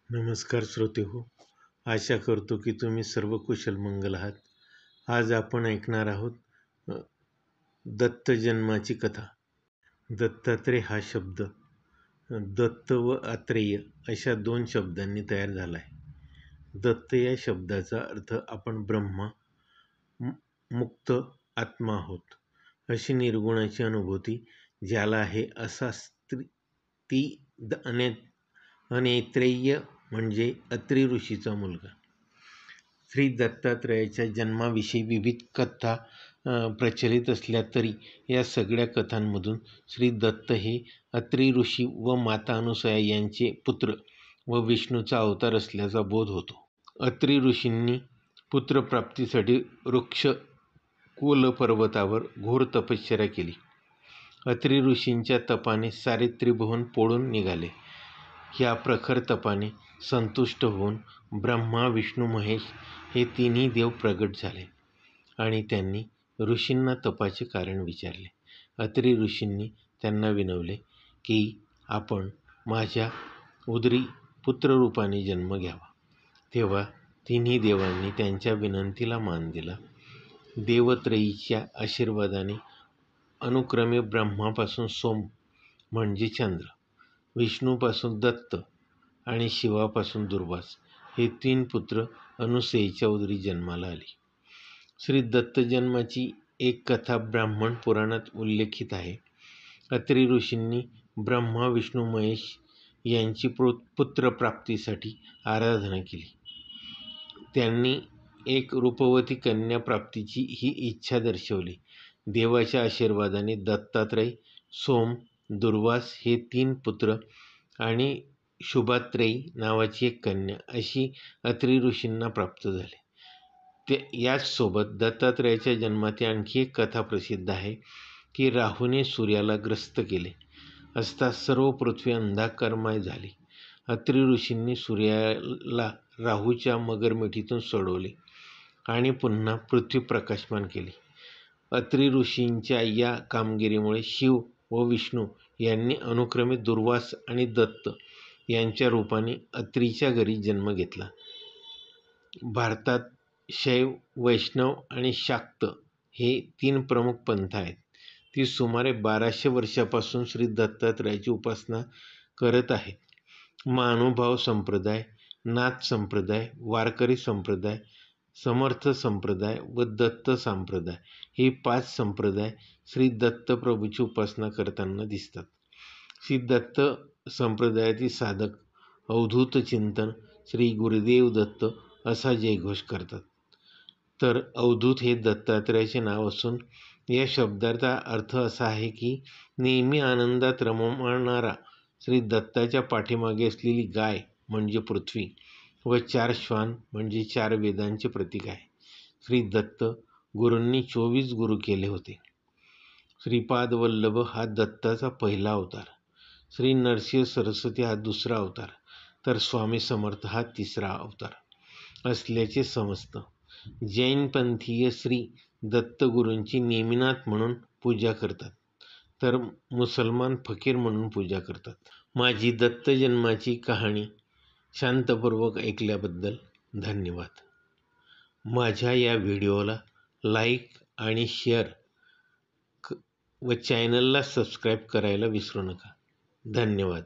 नमस्कार श्रोते हो. आशा करतो की तुम्ही सर्व कुशल मंगल आहात. आज आपण ऐकणार आहोत अ, दत्त जन्माची कथा. दत्तात्रेय हा शब्द दत्त व आत्रेय अशा दोन शब्दांनी तयार झाला आहे. दत्त या शब्दाचा अर्थ आपण ब्रह्मा मुक्त आत्मा आहोत अशी निर्गुणाची अनुभूती ज्याला आहे असा ती अनेत्रेय म्हणजे अत्रि ऋषीचा मुलगा. श्री दत्तात्रेयाच्या जन्माविषयी विविध कथा प्रचलित असल्या तरी या सगळ्या कथांमधून श्री दत्त हे अत्रि ऋषी व माता अनुसूया यांचे पुत्र व विष्णूचा अवतार असल्याचा बोध होतो. अत्रि ऋषींनी पुत्रप्राप्तीसाठी ऋक्षकुल पर्वतावर घोर तपश्चर्या केली. अत्रि ऋषींच्या तपाने सारे त्रिभुवन पोळून निघाले. या प्रखर तपाने संतुष्ट होऊन ब्रह्मा विष्णू महेश हे तिन्ही देव प्रगट झाले आणि त्यांनी ऋषींना तपाचे कारण विचारले. अत्रि ऋषींनी त्यांना विनवले की आपण माझ्या उदरी पुत्ररूपाने जन्म घ्यावा. तेव्हा तिन्ही देवांनी त्यांच्या विनंतीला मान दिला. देवत्रयीच्या आशीर्वादाने अनुक्रमे ब्रह्मापासून सोम म्हणजे चंद्र, विष्णूपासून दत्त आणि शिवापासून दुर्वास हे 3 पुत्र अनुसूयेच्या उदरी जन्माला आले. श्री दत्त जन्माची एक कथा ब्राह्मण पुराणात उल्लेखित आहे. अत्रि ऋषींनी ब्रह्मा विष्णू महेश यांची पुत्रप्राप्तीसाठी आराधना केली. त्यांनी एक रूपवती कन्या प्राप्तीची ही इच्छा दर्शवली. देवाच्या आशीर्वादाने दत्तात्रय, सोम, दुर्वास हे 3 पुत्र आणि शुभात्रेयी नावाची एक कन्या अशी अत्रि ऋषींना प्राप्त झाले. याचसोबत दत्तात्रेयाच्या जन्माची आणखी एक कथा प्रसिद्ध आहे की राहूने सूर्याला ग्रस्त केले असता सर्व पृथ्वी अंधकारमय झाली. अत्रि ऋषींनी सूर्याला राहूच्या मगरमिठीतून सोडवले आणि पुन्हा पृथ्वी प्रकाशमान केली. अत्रि ऋषींच्या या कामगिरीमुळे शिव व विष्णू यांनी अनुक्रमे दुर्वास आणि दत्त यांच्या रूपाने अत्रीच्या घरी जन्म घेतला. भारतात शैव, वैष्णव आणि शाक्त हे 3 प्रमुख पंथ आहेत. ती सुमारे 1200 वर्षापासून श्री दत्तात्रेयाची उपासना करत आहेत. महानुभाव संप्रदाय, नाथ संप्रदाय, वारकरी संप्रदाय, समर्थ संप्रदाय व दत्त संप्रदाय हे 5 संप्रदाय श्री दत्त प्रभूची उपासना करताना दिसतात. श्री दत्त संप्रदायातील साधक अवधूत चिंतन श्री गुरुदेव दत्त असा जयघोष करतात. तर अवधूत हे दत्तात्रेयाचे नाव असून या शब्दाचा अर्थ असा आहे की नेहमी आनंदात रममाणारा. श्री दत्ताच्या पाठीमागे असलेली गाय म्हणजे पृथ्वी व 4 श्वान म्हणजे 4 वेदांचे प्रतीक आहे. श्री दत्त गुरूंनी 24 गुरु केले होते. श्रीपाद वल्लभ हा दत्ताचा पहिला अवतार, श्री नरसिंह सरस्वती हा दुसरा अवतार, तर स्वामी समर्थ हा तिसरा अवतार असल्याचे समजतं. जैनपंथीय श्री दत्तगुरूंची नेमिनाथ म्हणून पूजा करतात, तर मुसलमान फकीर म्हणून पूजा करतात. माझी दत्त जन्माची कहाणी शांतपूर्वक ऐकल्याबद्दल धन्यवाद. माझ्या या व्हिडिओला लाईक आणि शेअर व चॅनलला सबस्क्राईब करायला विसरू नका. धन्यवाद.